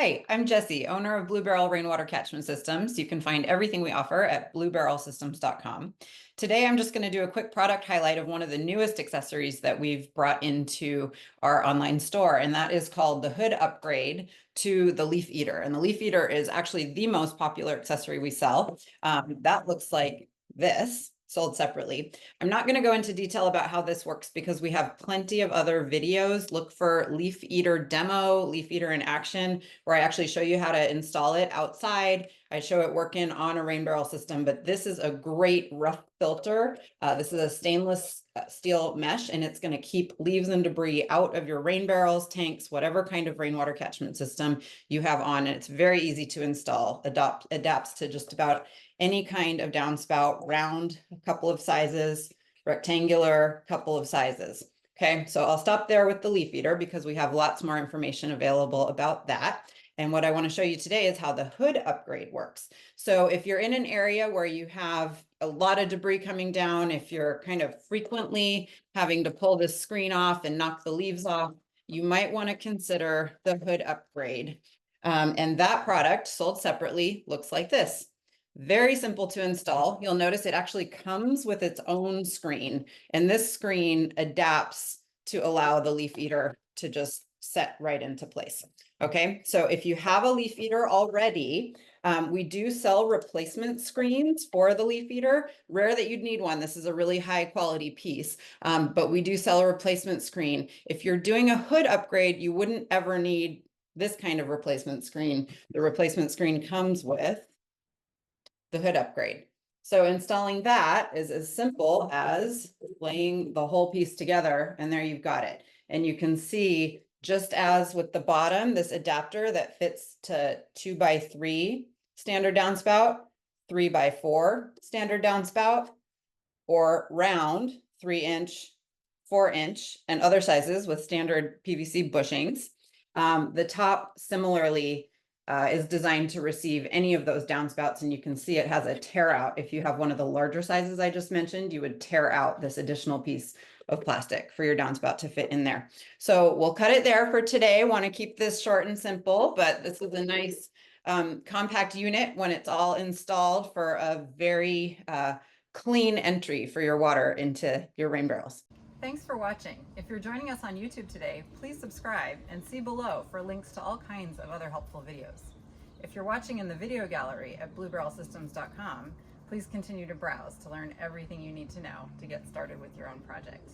Hi, I'm Jessie, owner of Blue Barrel Rainwater Catchment Systems. You can find everything we offer at bluebarrelsystems.com. Today, I'm just going to do a quick product highlight of one of the newest accessories that we've brought into our online store, and that is called the hood upgrade to the leaf eater. And the leaf eater is actually the most popular accessory we sell. That looks like this, sold separately. I'm not going to go into detail about how this works because we have plenty of other videos. Look for leaf eater demo, leaf eater in action, where I actually show you how to install it outside. I show it working on a rain barrel system, but this is a great rough filter. This is a stainless steel mesh, and it's going to keep leaves and debris out of your rain barrels, tanks, whatever kind of rainwater catchment system you have on. And it's very easy to install. Adapts to just about any kind of downspout, round, a couple of sizes, rectangular, couple of sizes. Okay, so I'll stop there with the leaf eater because we have lots more information available about that. And what I want to show you today is how the hood upgrade works. So if you're in an area where you have a lot of debris coming down, if you're kind of frequently having to pull this screen off and knock the leaves off, you might want to consider the hood upgrade. And that product sold separately looks like this. Very simple to install. You'll notice it actually comes with its own screen, and this screen adapts to allow the leaf eater to just set right into place. Okay, so if you have a leaf eater already, we do sell replacement screens for the leaf eater. Rare that you'd need one. This is a really high quality piece, but we do sell a replacement screen. If you're doing a hood upgrade, you wouldn't ever need this kind of replacement screen. The replacement screen comes with the hood upgrade. So installing that is as simple as laying the whole piece together, and there you've got it. And you can see, just as with the bottom, this adapter that fits to 2x3 standard downspout, 3x4 standard downspout, or round 3-inch, 4-inch, and other sizes with standard PVC bushings. The top similarly is designed to receive any of those downspouts, and you can see it has a tear out. If you have one of the larger sizes I just mentioned, you would tear out this additional piece of plastic for your downspout to fit in there. So we'll cut it there for today. Want to keep this short and simple, but this is a nice compact unit when it's all installed for a very clean entry for your water into your rain barrels. Thanks for watching. If you're joining us on YouTube today, please subscribe and see below for links to all kinds of other helpful videos. If you're watching in the video gallery at bluebarrelsystems.com, please continue to browse to learn everything you need to know to get started with your own project.